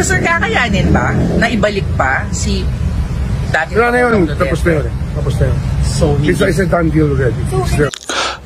sir, kakayanin ba na ibalik pa si dati? Wala na yun, tapos na yun. Tapos na yun. So, It's a done deal already.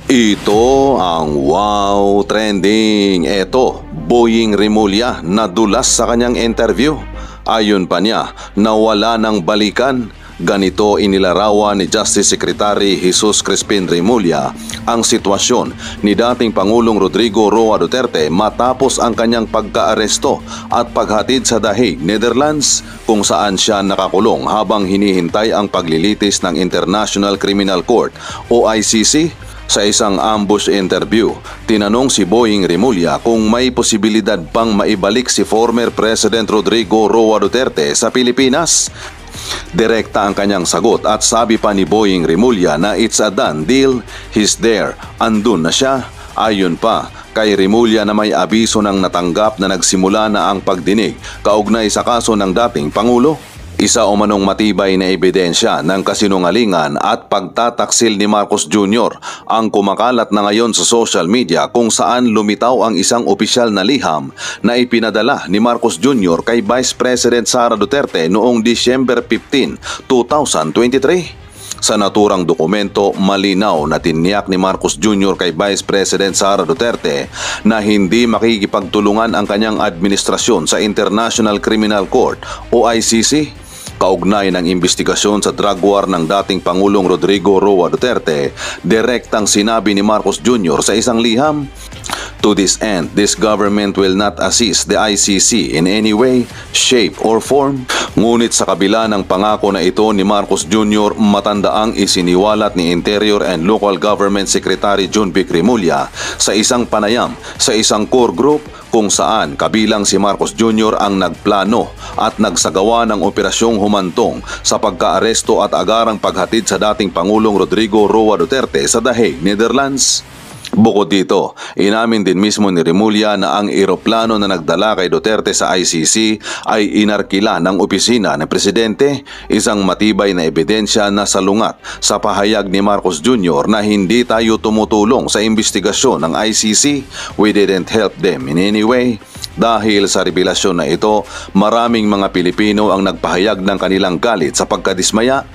Ito ang wow trending. Ito, Boying Rimulya nadulas sa kanyang interview. Ayon pa niya, nawala ng balikan. Ganito inilarawan ni Justice Secretary Jesus Crispin Rimulya ang sitwasyon ni dating Pangulong Rodrigo Roa Duterte matapos ang kanyang pagkaaresto at paghatid sa The Hague, Netherlands, kung saan siya nakakulong habang hinihintay ang paglilitis ng International Criminal Court o ICC. Sa isang ambush interview, tinanong si Boying Rimulya kung may posibilidad pang maibalik si former President Rodrigo Roa Duterte sa Pilipinas. Direkta ang kanyang sagot at sabi pa ni Boying Rimulya na it's a done deal, he's there, andun na siya. Ayon pa kay Rimulya na may abiso ng natanggap na nagsimula na ang pagdinig kaugnay sa kaso ng dating Pangulo. Isa o manong matibay na ebidensya ng kasinungalingan at pagtataksil ni Marcos Jr. ang kumakalat na ngayon sa social media kung saan lumitaw ang isang opisyal na liham na ipinadala ni Marcos Jr. kay Vice President Sara Duterte noong December 15, 2023. Sa naturang dokumento, malinaw na tiniyak ni Marcos Jr. kay Vice President Sara Duterte na hindi makikipagtulungan ang kanyang administrasyon sa International Criminal Court o ICC. Kaugnay ng investigasyon sa drug war ng dating Pangulong Rodrigo Roa Duterte, direktang sinabi ni Marcos Jr. sa isang liham, "To this end, this government will not assist the ICC in any way, shape or form." Ngunit sa kabila ng pangako na ito ni Marcos Jr., matandaang isiniwalat ni Interior and Local Government Secretary John Vic Rimulya sa isang panayam sa isang core group kung saan kabilang si Marcos Jr. ang nagplano at nagsagawa ng operasyong humantong sa pagkaaresto at agarang paghatid sa dating Pangulong Rodrigo Roa Duterte sa The Hague, Netherlands. Bukod dito, inamin din mismo ni Rimulya na ang eroplano na nagdala kay Duterte sa ICC ay inarkila ng opisina ng Presidente, isang matibay na ebidensya na salungat sa pahayag ni Marcos Jr. na hindi tayo tumutulong sa investigasyon ng ICC, we didn't help them in any way. Dahil sa revelasyon na ito, maraming mga Pilipino ang nagpahayag ng kanilang galit sa pagkadismaya.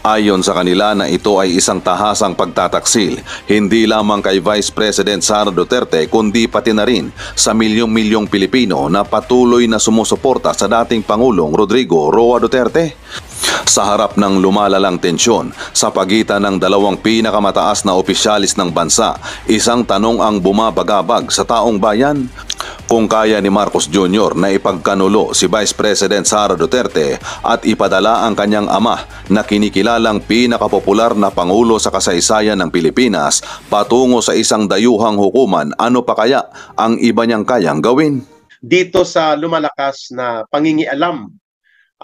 Ayon sa kanila na ito ay isang tahasang pagtataksil, hindi lamang kay Vice President Sara Duterte kundi pati na rin sa milyong-milyong Pilipino na patuloy na sumusuporta sa dating Pangulong Rodrigo Roa Duterte. Sa harap ng lumalalang tensyon sa pagitan ng dalawang pinakamataas na opisyalis ng bansa, isang tanong ang bumabagabag sa taong bayan. Kung kaya ni Marcos Jr. na ipagkanulo si Vice President Sara Duterte at ipadala ang kanyang ama na kinikilalang pinakapopular na Pangulo sa kasaysayan ng Pilipinas patungo sa isang dayuhang hukuman, ano pa kaya ang iba niyang kayang gawin? Dito sa lumalakas na pangingialam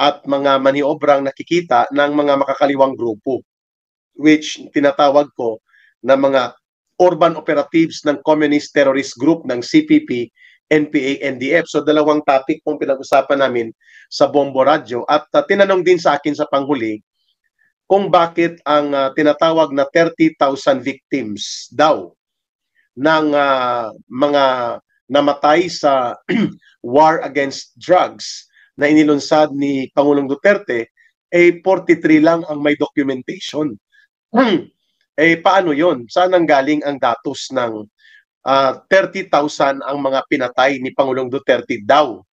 at mga maniobrang nakikita ng mga makakaliwang grupo, which tinatawag ko na mga urban operatives ng Communist Terrorist Group ng CPP, NPA, NDF. So dalawang topic pong pinag-usapan namin sa Bombo Radio at tinanong din sa akin sa panghuli kung bakit ang tinatawag na 30,000 victims daw ng mga namatay sa war against drugs na inilunsad ni Pangulong Duterte, 43 lang ang may documentation. Paano yon? Saan ang galing ang datos ng 30,000 ang mga pinatay ni Pangulong Duterte daw?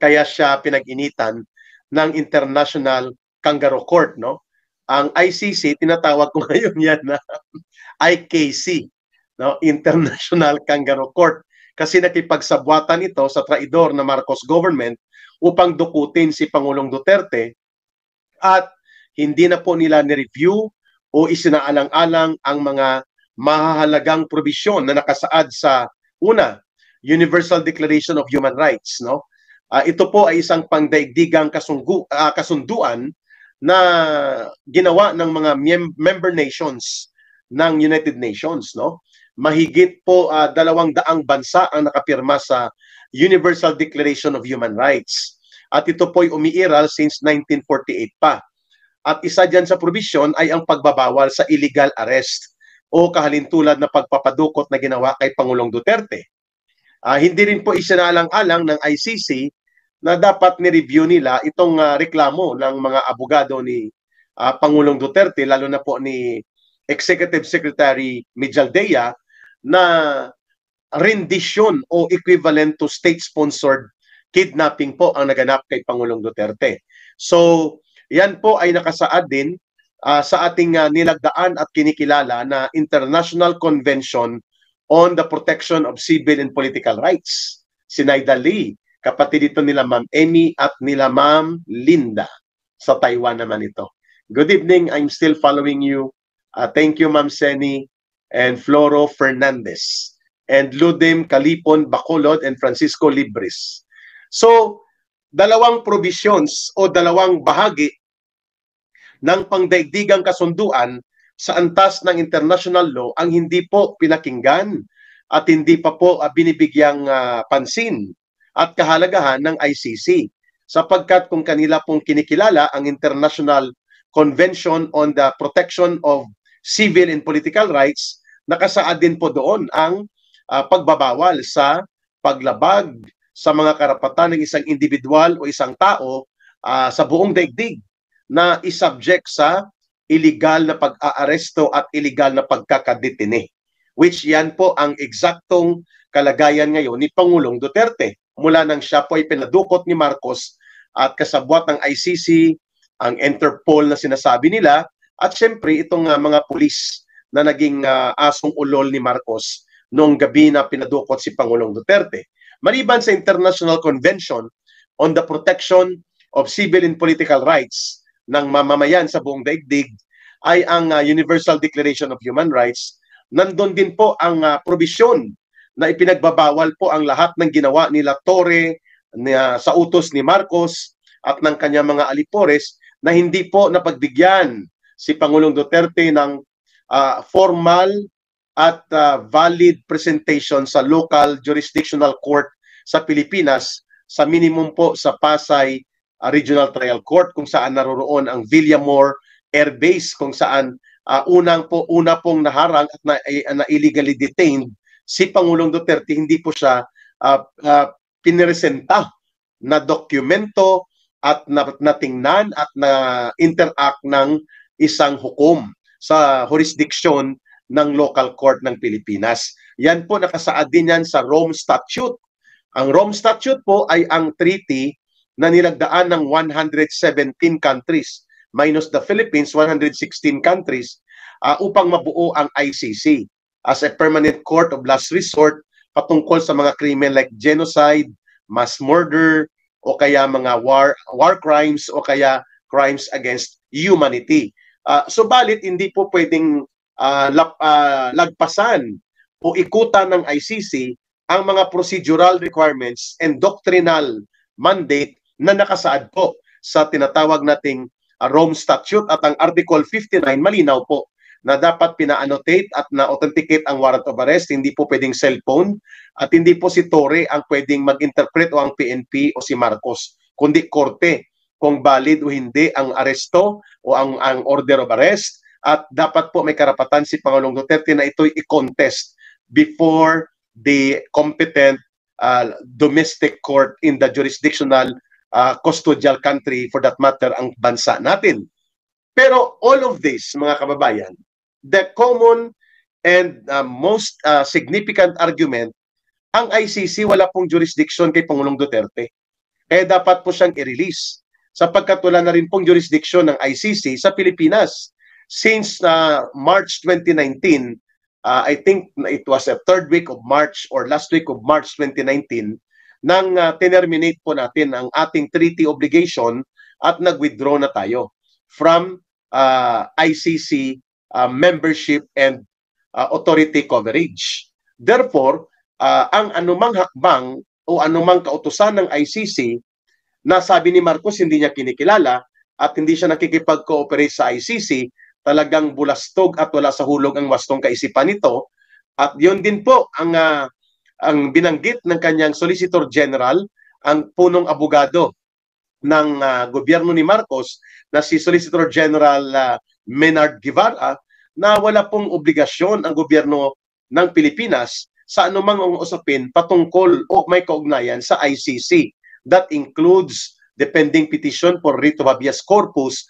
Kaya siya pinag-initan ng International Kangaroo Court, no? Ang ICC, tinatawag ko ngayon yan na IKC, no? International Kangaroo Court. Kasi nakipagsabwatan ito sa traidor na Marcos government upang dukutin si Pangulong Duterte at hindi na po nila ni-review o isinaalang-alang ang mga mahahalagang probisyon na nakasaad sa una, Universal Declaration of Human Rights, no? Ito po ay isang pangdaigdigang kasunduan na ginawa ng mga member nations ng United Nations, no? Mahigit po 200 bansa ang nakapirma sa Universal Declaration of Human Rights. At ito po ay umiiral since 1948 pa. At isa dyan sa provision ay ang pagbabawal sa illegal arrest o kahalintulad na pagpapadukot na ginawa kay Pangulong Duterte. Hindi rin po isinaalang-alang ng ICC na dapat ni-review nila itong reklamo ng mga abogado ni Pangulong Duterte, lalo na po ni Executive Secretary Mijaldea, na rendition o equivalent to state-sponsored kidnapping po ang naganap kay Pangulong Duterte. So, yan po ay nakasaad din sa ating nilagdaan at kinikilala na International Convention on the Protection of Civil and Political Rights. Si Naida Lee, kapatid dito nila Ma'am Emmy at nila Ma'am Linda. Sa Taiwan naman ito. Good evening, I'm still following you. Thank you Ma'am Seni and Floro Fernandez and Ludim Kalipon Bacolod and Francisco Libres. So, dalawang provisions o dalawang bahagi ng pangdaigdigang kasunduan sa antas ng international law ang hindi po pinakinggan at hindi pa po binibigyang pansin at kahalagahan ng ICC, sapagkat kung kanila pong kinikilala ang International Convention on the Protection of Civil and Political Rights, nakasaad din po doon ang pagbabawal sa paglabag sa mga karapatan ng isang individual o isang tao sa buong daigdig na isubject sa illegal na pag-aaresto at illegal na pagkakadetine, which yan po ang eksaktong kalagayan ngayon ni Pangulong Duterte mula nang siya po ay pinadukot ni Marcos at kasabwat ng ICC, ang Interpol na sinasabi nila, at syempre itong mga pulis na naging asong ulol ni Marcos noong gabi na pinadukot si Pangulong Duterte. Maliban sa International Convention on the Protection of Civil and Political Rights ng mamamayan sa buong daigdig, ay ang Universal Declaration of Human Rights, nandun din po ang probisyon na ipinagbabawal po ang lahat ng ginawa nila Torre sa utos ni Marcos at ng kanyang mga alipores na hindi po napagbigyan si Pangulong Duterte ng formal at valid presentation sa local jurisdictional court sa Pilipinas, sa minimum po sa Pasay Regional Trial Court kung saan naroroon ang Villamor Air Base, kung saan una pong naharang at na illegally detained si Pangulong Duterte. Hindi po siya piniresenta na dokumento at natingnan at na interact ng isang hukom sa jurisdiction ng local court ng Pilipinas. Yan po nakasaad din yan sa Rome Statute. Ang Rome Statute po ay ang treaty na nilagdaan ng 117 countries minus the Philippines, 116 countries upang mabuo ang ICC as a permanent court of last resort patungkol sa mga krimen like genocide, mass murder, o kaya mga war crimes o kaya crimes against humanity. Subalit hindi po pwedeng lagpasan o ikutan ng ICC ang mga procedural requirements and doctrinal mandate na nakasaad po sa tinatawag nating Rome Statute, at ang Article 59 malinaw po na dapat pina-annotate at na-authenticate ang warrant of arrest. Hindi po pwedeng cellphone at hindi po si Torre ang pwedeng mag-interpret o ang PNP o si Marcos, kundi korte kung valid o hindi ang aresto o ang order of arrest, at dapat po may karapatan si Pangulong Duterte na ito'y i-contest before the competent domestic court in the jurisdictional custodial country, for that matter, ang bansa natin. Pero all of this, mga kababayan, the common and most significant argument, ang ICC wala pong jurisdiction kay Pangulong Duterte. Kaya dapat po siyang i-release, sapagkat wala na rin pong jurisdiction ng ICC sa Pilipinas. Since March 2019, I think it was a third week of March or last week of March 2019, nang terminate po natin ang ating treaty obligation at nag-withdraw na tayo from ICC membership and authority coverage. Therefore, ang anumang hakbang o anumang kautusan ng ICC na sabi ni Marcos hindi niya kinikilala at hindi siya nakikipag-cooperate sa ICC, talagang bulastog at wala sa hulog ang wastong kaisipan nito. At yun din po ang binanggit ng kanyang Solicitor General, ang punong abogado ng gobyerno ni Marcos, na si Solicitor General Menard Guevara, na wala pong obligasyon ang gobyerno ng Pilipinas sa anumang usapin patungkol o may kaugnayan sa ICC. That includes the pending petition for writ of habeas corpus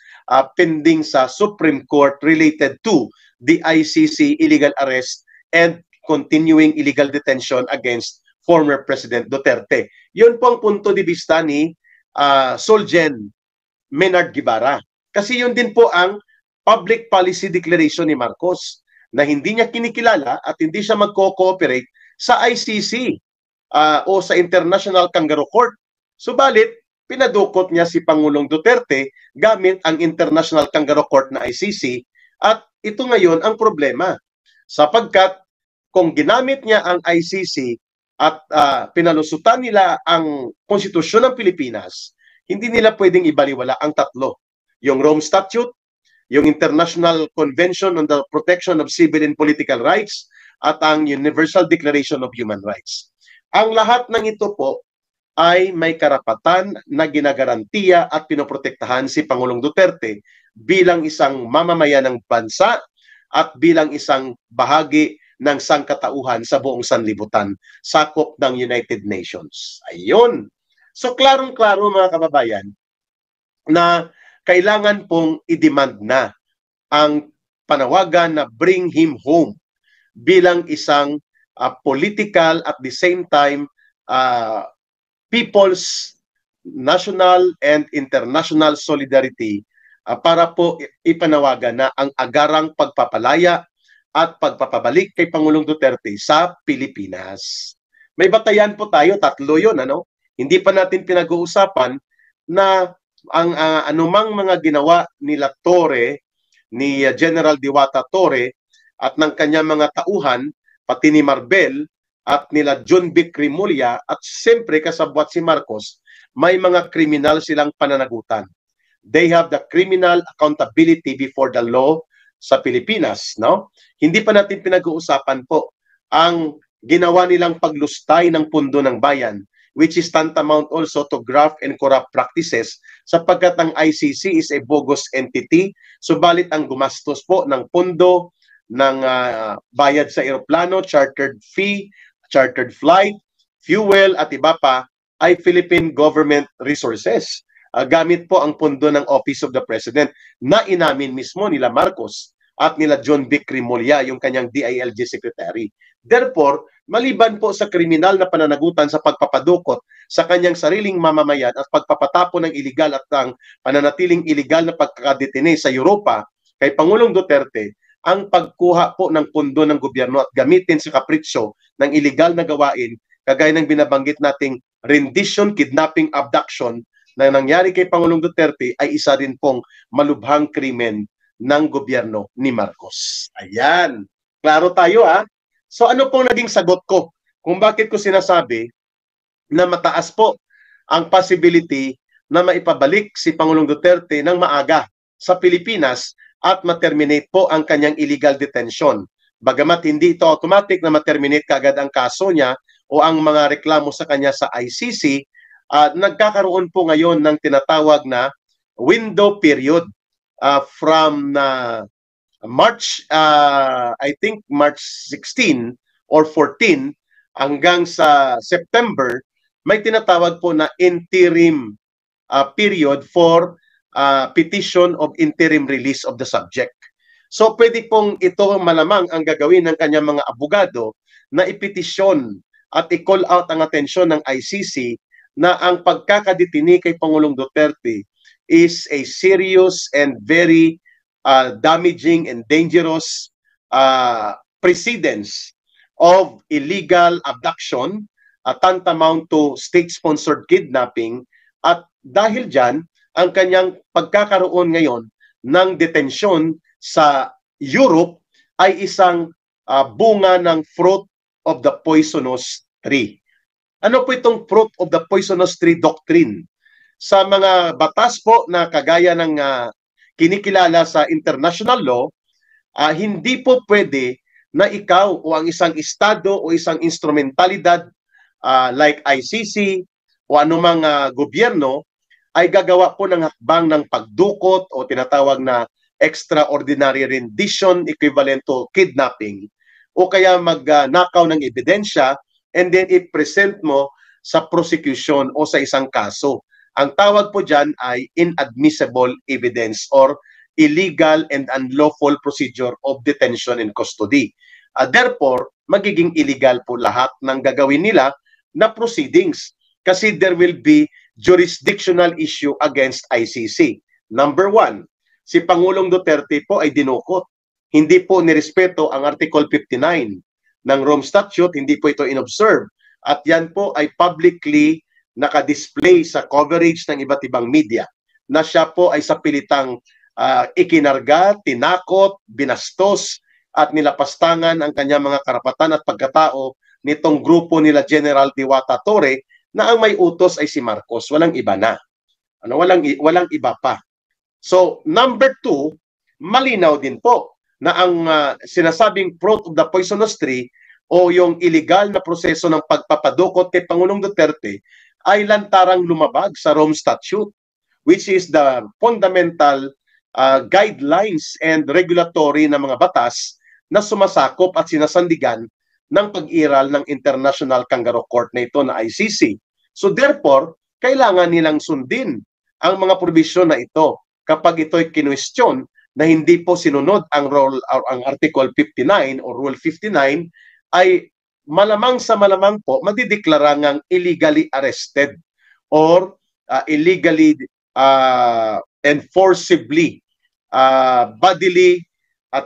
pending sa Supreme Court related to the ICC illegal arrest and continuing illegal detention against former President Duterte. Yun po ang punto de vista ni Solgen Menard Guevara. Kasi yun din po ang public policy declaration ni Marcos na hindi niya kinikilala at hindi siya magko-cooperate sa ICC o sa International Kangaroo Court. Subalit, pinadukot niya si Pangulong Duterte gamit ang International Kangaroo Court na ICC at ito ngayon ang problema. Sapagkat kung ginamit niya ang ICC at pinalusutan nila ang konstitusyon ng Pilipinas, hindi nila pwedeng ibaliwala ang tatlo. Yung Rome Statute, yung International Convention on the Protection of Civil and Political Rights, at ang Universal Declaration of Human Rights. Ang lahat ng ito po ay may karapatan na ginagarantiya at pinoprotektahan si Pangulong Duterte bilang isang mamamayan ng bansa at bilang isang bahagi ng sangkatauhan sa buong sanlibutan, sakop ng United Nations. Ayun. So klarong-klaro mga kababayan na kailangan pong i-demand na ang panawagan na bring him home bilang isang political at the same time people's national and international solidarity para po ipanawagan na ang agarang pagpapalaya at pagpapabalik kay Pangulong Duterte sa Pilipinas. May batayan po tayo, tatlo yun, ano? Hindi pa natin pinag-uusapan na ang anumang mga ginawa nila Torre, ni General Diwata Torre, at ng kanyang mga tauhan, pati ni Marbel, at nila John Vic Rimulya, at siyempre kasabwat si Marcos, may mga kriminal silang pananagutan. They have the criminal accountability before the law sa Pilipinas, no? Hindi pa natin pinag-uusapan po ang ginawa nilang paglustay ng pundo ng bayan, which is tantamount also to graft and corrupt practices, sapagkat ang ICC is a bogus entity, subalit ang gumastos po ng pundo, ng bayad sa eroplano, chartered fee, chartered flight, fuel at iba pa ay Philippine government resources. Gamit po ang pundo ng Office of the President na inamin mismo nila Marcos at nila John Vic Rimulya, yung kanyang DILG secretary. Therefore, maliban po sa kriminal na pananagutan sa pagpapadukot sa kanyang sariling mamamayan at pagpapatapo ng iligal at ang pananatiling iligal na pagkakadetine sa Europa kay Pangulong Duterte, ang pagkuha po ng pundo ng gobyerno at gamitin sa kapritsyo ng iligal na gawain, kagaya ng binabanggit nating rendition, kidnapping, abduction na nangyari kay Pangulong Duterte ay isa rin pong malubhang krimen ng gobyerno ni Marcos. Ayan. Klaro tayo So ano pong naging sagot ko kung bakit ko sinasabi na mataas po ang possibility na maipabalik si Pangulong Duterte ng maaga sa Pilipinas at ma-terminate po ang kanyang illegal detention. Bagamat hindi ito automatic na ma-terminate kaagad ang kaso niya o ang mga reklamo sa kanya sa ICC, nagkakaroon po ngayon ng tinatawag na window period from March, I think March 16 or 14 hanggang sa September, may tinatawag po na interim period for petition of interim release of the subject. So pwede pong ito malamang ang gagawin ng kanyang mga abogado na ipetisyon at i-call out ang atensyon ng ICC na ang pagkakadetini kay Pangulong Duterte is a serious and very damaging and dangerous precedence of illegal abduction, tantamount to state-sponsored kidnapping, at dahil dyan, ang kanyang pagkakaroon ngayon ng detensyon sa Europe ay isang bunga ng fruit of the poisonous tree. Ano po itong fruit of the poisonous tree doctrine? Sa mga batas po na kagaya ng kinikilala sa international law, hindi po pwede na ikaw o ang isang estado o isang instrumentalidad like ICC o anumang gobyerno ay gagawa po ng hakbang ng pagdukot o tinatawag na extraordinary rendition equivalent to kidnapping o kaya magnakaw ng ebidensya and then i-present mo sa prosecution o sa isang kaso. Ang tawag po dyan ay inadmissible evidence or illegal and unlawful procedure of detention and custody. Therefore, magiging illegal po lahat ng gagawin nila na proceedings kasi there will be jurisdictional issue against ICC. Number one, si Pangulong Duterte po ay dinukot. Hindi po nirespeto ang Article 59 ng Rome Statute, hindi po ito inobserve. At yan po ay publicly nakadisplay sa coverage ng iba't ibang media na siya po ay sa pilitang ikinarga, tinakot, binastos at nilapastangan ang kanyang mga karapatan at pagkatao nitong grupo nila General Diwata Torre na ang may utos ay si Marcos, walang iba na. Walang iba pa. So, number two, malinaw din po na ang sinasabing fruit of the poisonous tree o yung illegal na proseso ng pagpapadukot kay Pangulong Duterte ay lantarang lumabag sa Rome Statute, which is the fundamental guidelines and regulatory na mga batas na sumasakop at sinasandigan ng pag-iral ng International Kangaroo Court na ito na ICC. So therefore, kailangan nilang sundin ang mga probisyon na ito kapag ito'y kinwestiyon na hindi po sinunod ang Article 59 o Rule 59 ay malamang sa malamang po madideklara ngang illegally arrested or illegally enforcibly bodily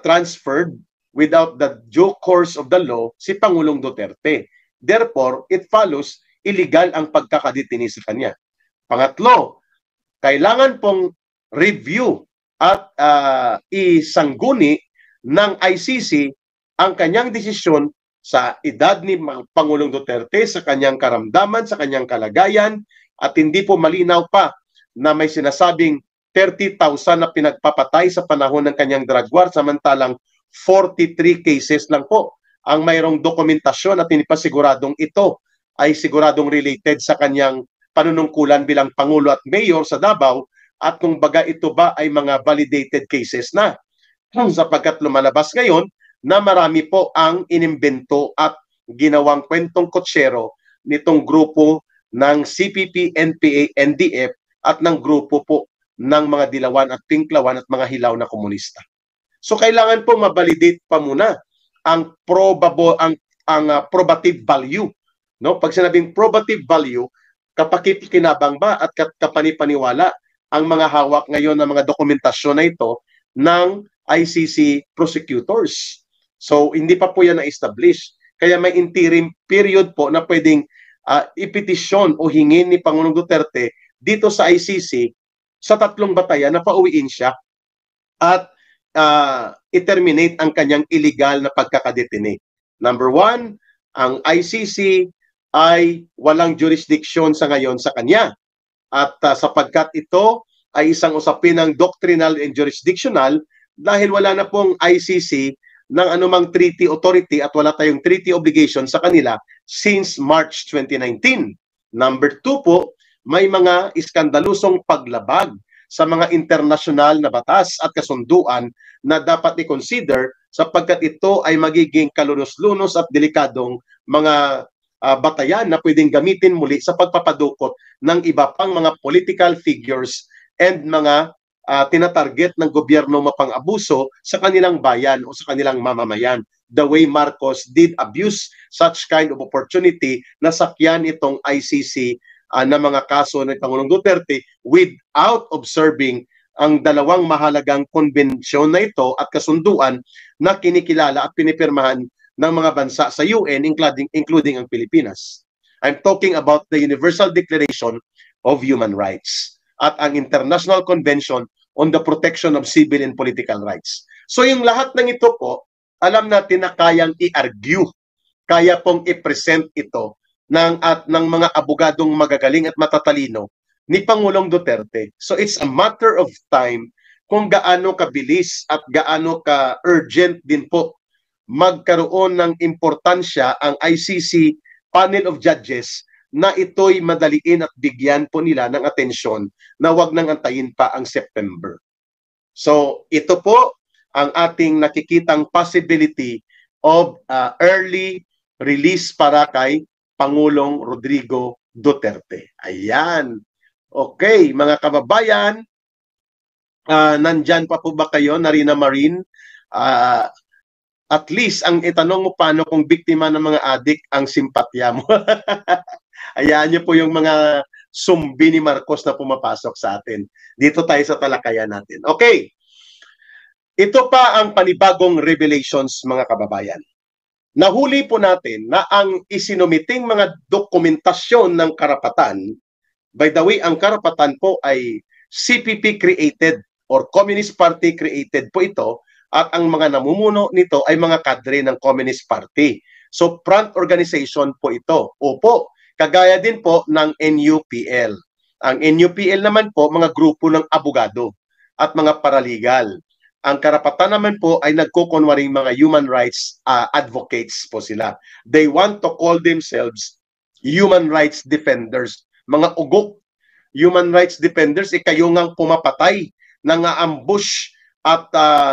transferred without the due course of the law si Pangulong Duterte. Therefore, it follows illegal ang pagkakadetini sa kanya. Pangatlo, kailangan pong review at isangguni ng ICC ang kanyang desisyon sa edad ni Pangulong Duterte, sa kanyang karamdaman, sa kanyang kalagayan, at hindi po malinaw pa na may sinasabing 30,000 na pinagpapatay sa panahon ng kanyang drug war, samantalang 43 cases lang po ang mayroong dokumentasyon at inipasiguradong ito ay siguradong related sa kanyang panunungkulan bilang Pangulo at Mayor sa Davao, at kung baga ito ba ay mga validated cases na sapagkat lumalabas ngayon na marami po ang inimbento at ginawang kwentong kotsero nitong grupo ng CPP, NPA, NDF at ng grupo po ng mga dilawan at pinklawan at mga hilaw na komunista. So kailangan po ma-validate pa muna ang probative value, no? Pag sinabing probative value, kapakikinabang ba at kapanipaniwala ang mga hawak ngayon ng mga dokumentasyon na ito ng ICC prosecutors. So hindi pa po yan na-establish. Kaya may interim period po na pwedeng ipetisyon o hingin ni Pangulong Duterte dito sa ICC sa 3 batayan na pauwiin siya at i-terminate ang kanyang illegal na pagkakadetine. Number 1, ang ICC ay walang jurisdiction sa ngayon sa kanya. At sapagkat ito ay isang usapin ng doctrinal and jurisdictional dahil wala na pong ICC ng anumang treaty authority at wala tayong treaty obligation sa kanila since March 2019. Number 2 po, may mga iskandalusong paglabag sa mga internasyonal na batas at kasunduan na dapat i-consider sapagkat ito ay magiging kalunos-lunos at delikadong mga batayan na pwedeng gamitin muli sa pagpapadukot ng iba pang mga political figures and mga tinatarget ng gobyerno mapang-abuso sa kanilang bayan o sa kanilang mamamayan. The way Marcos did abuse such kind of opportunity na sakyan itong ICC na mga kaso ng Pangulong Duterte without observing ang dalawang mahalagang konbensyon na ito at kasunduan na kinikilala at pinipirmahan ng mga bansa sa UN including ang Pilipinas. I'm talking about the Universal Declaration of Human Rights at ang International Convention on the Protection of Civil and Political Rights. So yung lahat ng ito po, alam natin na kayang i-argue, kaya pong i-present ito ng mga abogadong magagaling at matatalino ni Pangulong Duterte. So it's a matter of time kung gaano kabilis at gaano ka-urgent din po magkaroon ng importansya ang ICC panel of judges na ito'y madaliin at bigyan po nila ng atensyon na wag nang antayin pa ang September. So ito po ang ating nakikitang possibility of early release para kay Pangulong Rodrigo Duterte. Ayan. Okay, mga kababayan, nandyan pa po ba kayo, Narina Marin? At least, ang itanong mo paano kung biktima ng mga adik ang simpatya mo. Ayan niyo po yung mga sumbi ni Marcos na pumapasok sa atin. Dito tayo sa talakayan natin. Okay. Ito pa ang panibagong revelations, mga kababayan. Nahuli po natin na ang isinumiting mga dokumentasyon ng karapatan, by the way, ang karapatan po ay CPP created or Communist Party created po ito, at ang mga namumuno nito ay mga kadre ng Communist Party. So front organization po ito. Opo, kagaya din po ng NUPL. Ang NUPL naman po, mga grupo ng abogado at mga paralegal. Ang karapatan naman po ay nagkukunwaring mga human rights advocates po sila. They want to call themselves human rights defenders. Mga ugok, human rights defenders, kayo ngang pumapatay, nang-ambush at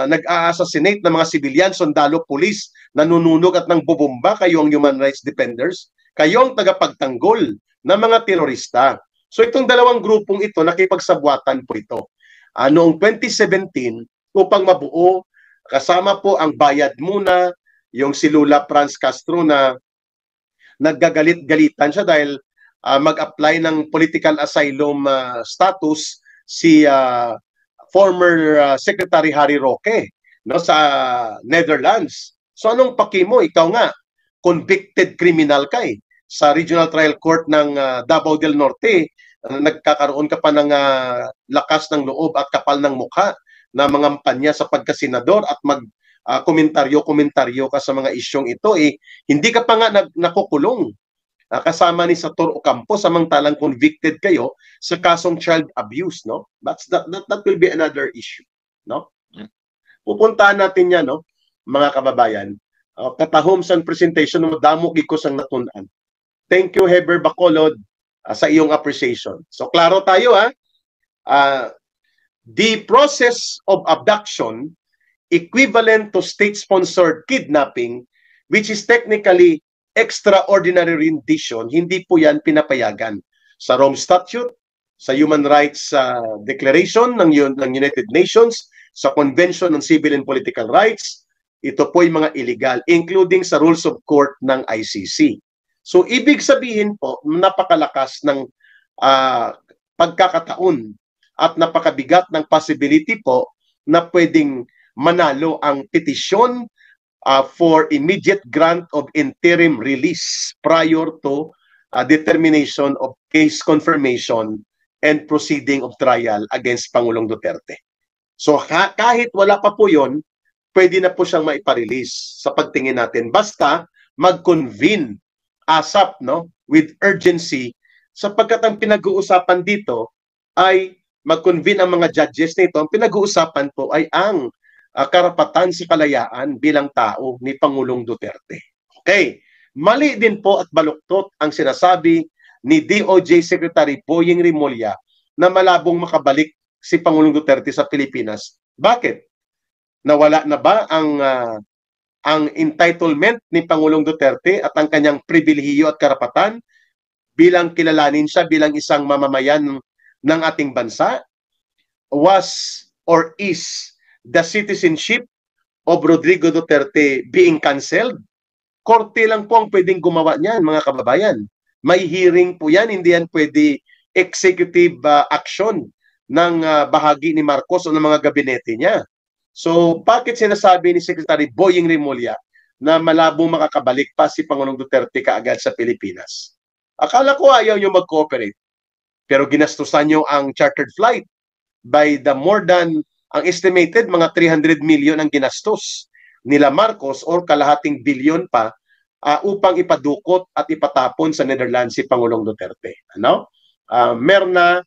nag-a-assassinate ng mga sibilyan, sundalo, pulis, nanununog at nang bubomba, kayo ang human rights defenders. Kayo ang tagapagtanggol ng mga terorista. So itong dalawang grupong ito, nakipagsabwatan po ito. Noong 2017, upang mabuo, kasama po ang Bayad Muna, yung si Lula Franz Castro na naggagalit-galitan siya dahil mag-apply ng political asylum status si former Secretary Harry Roque, no, sa Netherlands. So anong paki mo? Ikaw nga, convicted criminal ka eh. Sa Regional Trial Court ng Davao del Norte, nagkakaroon ka pa ng lakas ng loob at kapal ng mukha na mga kampanya sa pagkasenador at komentaryo ka sa mga isyong ito, hindi ka pa nga nakukulong kasama ni Sator Ocampo, samantalang convicted kayo sa kasong child abuse, no? That will be another issue, no? Pupuntahan natin yan, no, mga kababayan. Katahom sa presentation mo, damo gikos ang natunan. Thank you, Heber Bacolod, sa iyong appreciation. So klaro tayo, ha? The process of abduction equivalent to state-sponsored kidnapping, which is technically extraordinary rendition, hindi po yan pinapayagan sa Rome Statute, sa Human Rights Declaration ng United Nations, sa Convention on Civil and Political Rights. Ito po yung mga illegal, including sa Rules of Court ng ICC. So ibig sabihin po, napakalakas ng pagkakataon at napakabigat ng possibility po na pwedeng manalo ang petisyon for immediate grant of interim release prior to determination of case confirmation and proceeding of trial against Pangulong Duterte. So kahit wala pa po yun, pwede na po siyang maiparelease sa pagtingin natin. Basta mag-convene ASAP, no, with urgency, sapagkat ang pinag-uusapan dito ay mag-convene ang mga judges nito. Ang pinag-uusapan po ay ang karapatan sa kalayaan bilang tao ni Pangulong Duterte. Okay, mali din po at baluktot ang sinasabi ni DOJ Secretary Boying Rimulya na malabong makabalik si Pangulong Duterte sa Pilipinas. Bakit? Nawala na ba ang entitlement ni Pangulong Duterte at ang kanyang pribilehiyo at karapatan bilang kilalanin siya bilang isang mamamayan ng ating bansa? Was or is the citizenship of Rodrigo Duterte being canceled? Korte lang po ang pwedeng gumawa niyan, mga kababayan. May hearing po yan, hindi yan pwede executive action ng bahagi ni Marcos o ng mga gabinete niya. So, bakit sinasabi ni Secretary Boying Rimulya na malabong makakabalik pa si Pangulong Duterte kaagad sa Pilipinas? Akala ko ayaw nyo mag-cooperate. Pero ginastusan nyo ang chartered flight by the more than, ang estimated, mga 300 million ang ginastos nila Marcos or kalahating bilyon pa upang ipadukot at ipatapon sa Netherlands si Pangulong Duterte. Ano? Merna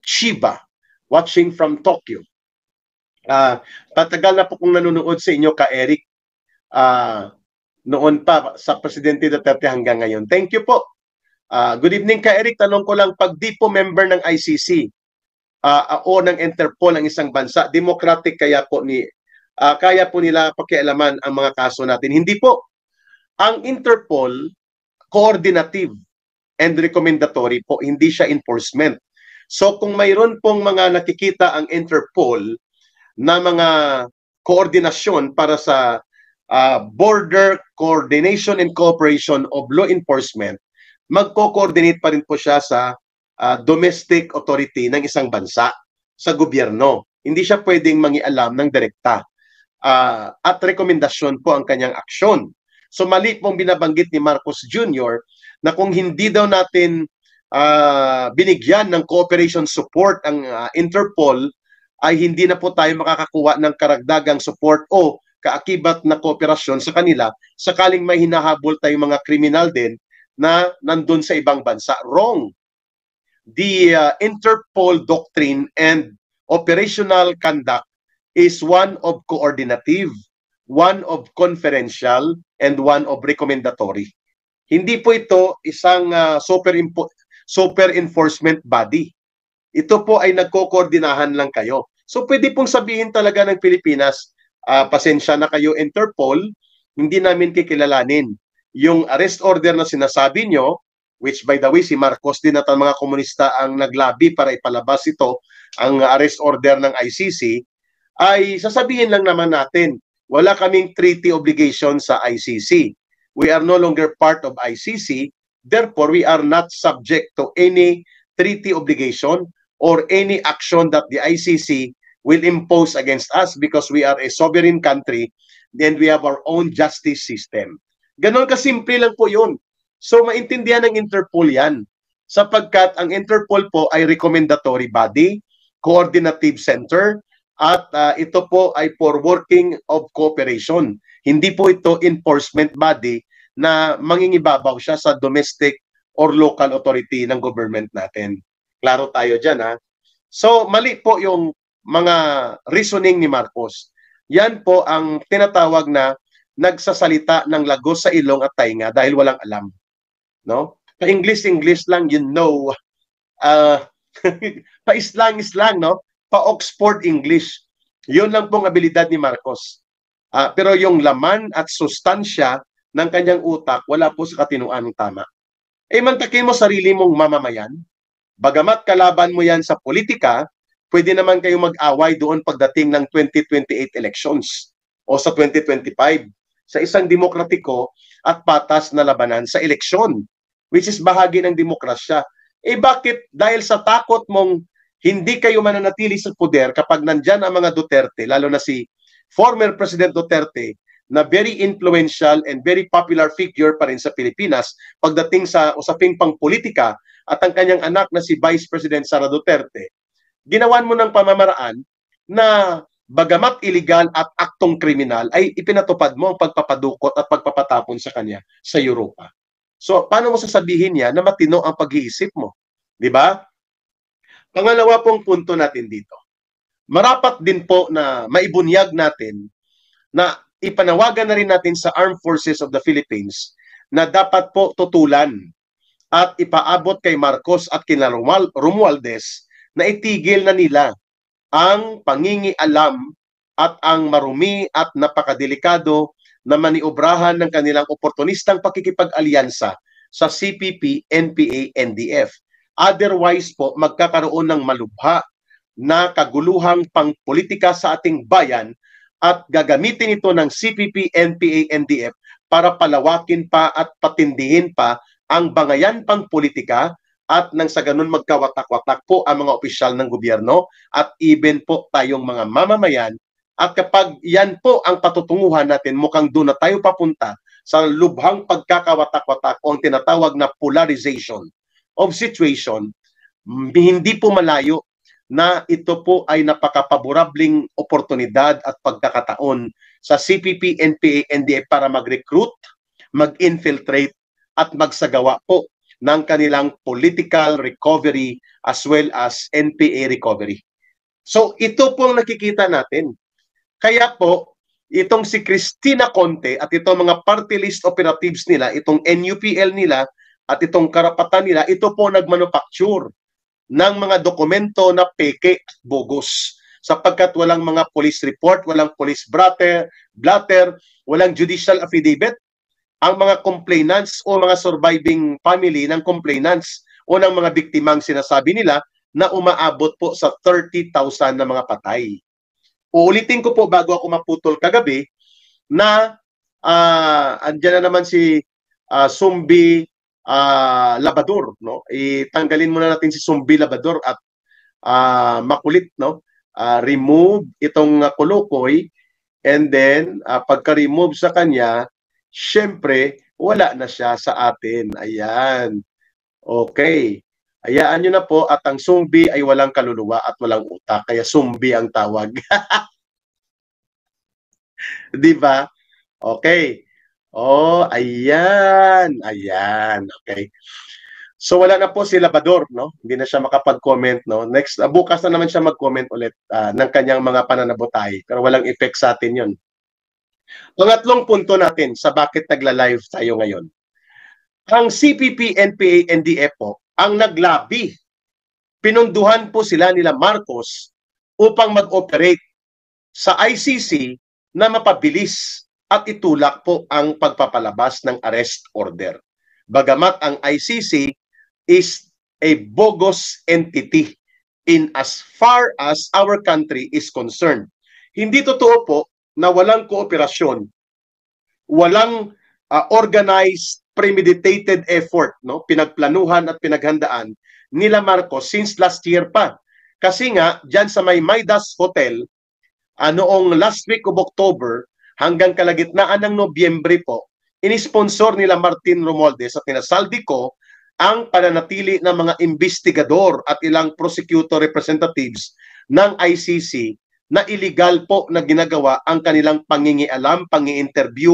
Chiba, watching from Tokyo. Patagal na po kung nanonood sa inyo, ka Eric, noon pa sa Presidente Duterte hanggang ngayon. Thank you po. Good evening, ka Eric. Tanong ko lang, pag di po member ng ICC o ng Interpol ang isang bansa, democratic kaya po nila pakialaman ang mga kaso natin? Hindi po. Ang Interpol, coordinative and recommendatory po, hindi siya enforcement. So kung mayroon pong mga nakikita ang Interpol na mga koordinasyon para sa border coordination and cooperation of law enforcement, magko-coordinate pa rin po siya sa domestic authority ng isang bansa, sa gobyerno. Hindi siya pwedeng mangialam ng direkta. At rekomendasyon po ang kanyang aksyon. So mali pong binabanggit ni Marcos Jr. na kung hindi daw natin binigyan ng cooperation support ang Interpol, ay hindi na po tayo makakakuha ng karagdagang support o kaakibat na kooperasyon sa kanila sakaling may hinahabol tayong mga kriminal din na nandun sa ibang bansa. Wrong. The Interpol doctrine and operational conduct is one of coordinative, one of conferential, and one of recommendatory. Hindi po ito isang super enforcement body. Ito po ay nagko-koordinahan lang kayo. So pwede pong sabihin talaga ng Pilipinas, pasensya na kayo Interpol, hindi namin kikilalanin. Yung arrest order na sinasabi nyo, which by the way si Marcos din at ang mga komunista ang naglabi para ipalabas ito, ang arrest order ng ICC, ay sasabihin lang naman natin, wala kaming treaty obligation sa ICC. We are no longer part of ICC, therefore we are not subject to any treaty obligation or any action that the ICC will impose against us because we are a sovereign country and we have our own justice system. Ganon kasimple lang po yun. So maintindihan ng Interpol yan sapagkat ang Interpol po ay recommendatory body, coordinative center, at ito po ay for working of cooperation. Hindi po ito enforcement body na mangingibabaw siya sa domestic or local authority ng government natin. Klaro tayo dyan, ha? So, mali po yung mga reasoning ni Marcos. Yan po ang tinatawag na nagsasalita ng lagos sa ilong at tainga dahil walang alam. No? Pa-English lang, you know. Pa-Islang, no? Pa-Oxford English. Yun lang pong abilidad ni Marcos. Pero yung laman at sustansya ng kanyang utak, wala po sa katinuan ng tama. Mantakin mo sarili mong mamamayan. Bagamat kalaban mo yan sa politika, pwede naman kayo mag-away doon pagdating ng 2028 elections o sa 2025 sa isang demokratiko at patas na labanan sa eleksyon, which is bahagi ng demokrasya. Bakit? Dahil sa takot mong hindi kayo mananatili sa poder kapag nandyan ang mga Duterte, lalo na si former President Duterte, na very influential and very popular figure pa rin sa Pilipinas pagdating sa usaping pangpolitika, at ang kanyang anak na si Vice President Sara Duterte, ginawan mo ng pamamaraan na bagamat illegal at aktong kriminal, ay ipinatupad mo ang pagpapadukot at pagpapatapon sa kanya sa Europa. So, paano mo sasabihin niya na matino ang pag-iisip mo? Di ba? Pangalawa pong punto natin dito. Marapat din po na maibunyag natin na ipanawagan na rin natin sa Armed Forces of the Philippines na dapat po tutulan at ipaabot kay Marcos at kina Romualdez na itigil na nila ang pangingialam at ang marumi at napakadelikado na maniobrahan ng kanilang oportunistang pakikipag-alyansa sa CPP, NPA, NDF. Otherwise po, magkakaroon ng malubha na kaguluhang pangpolitika sa ating bayan at gagamitin ito ng CPP, NPA, NDF para palawakin pa at patindihin pa ang bangayan pang politika at nang sa ganun magkawatak-watak po ang mga opisyal ng gobyerno at even po tayong mga mamamayan. At kapag yan po ang patutunguhan natin, mukhang doon na tayo papunta sa lubhang pagkakawatak-watak o ang tinatawag na polarization of situation, hindi po malayo na ito po ay napakapaborabling oportunidad at pagkakataon sa CPP, NPA, NDF para mag-recruit, mag-infiltrate at magsagawa po ng kanilang political recovery as well as NPA recovery. So ito po ang nakikita natin. Kaya po, itong si Cristina Conte at itong mga party list operatives nila, itong NUPL nila at itong karapatan nila, ito po nagmanufacture ng mga dokumento na peke, bogus. Sapagkat walang mga police report, walang police blatter, walang judicial affidavit. ang mga complainants o mga surviving family ng complainants o ng mga biktimang sinasabi nila na umaabot po sa 30,000 na mga patay. Uulitin ko po bago ako maputol kagabi na andyan na naman si Sumbi Labador, no? Itanggalin muna natin si Sumbi Labador at makulit, no? Remove itong Kolokoy, and then pagka-remove sa kanya, syempre wala na siya sa atin. Ayan. Okay. Hayaan nyo na po, at ang Sumbi ay walang kaluluwa at walang utak, kaya Sumbi ang tawag. Di ba? Okay. Oh, ayan. Ayan. Okay. So wala na po si Labador, no? Hindi na siya makapag-comment, no? Next, bukas na naman siya mag-comment ulit ng kanyang mga pananabutay. Pero walang effect sa atin 'yon. Pangatlong punto natin sa bakit nagla-live tayo ngayon. Ang CPP, NPA, NDF po ang naglabi. Pinunduhan po sila nila Marcos upang mag-operate sa ICC na mapabilis at itulak po ang pagpapalabas ng arrest order. Bagamat ang ICC is a bogus entity in as far as our country is concerned. Hindi totoo po na walang kooperasyon, walang organized, premeditated effort, no? Pinagplanuhan at pinaghandaan nila Marcos since last year pa. Kasi nga, dyan sa may Midas Hotel, noong last week of October, hanggang kalagitnaan ng Nobyembre po, inisponsor nila Martin Romualdez at nila Saldico ang pananatili ng mga investigador at ilang prosecutor representatives ng ICC na illegal po na ginagawa ang kanilang pangingialam, pangi-interview,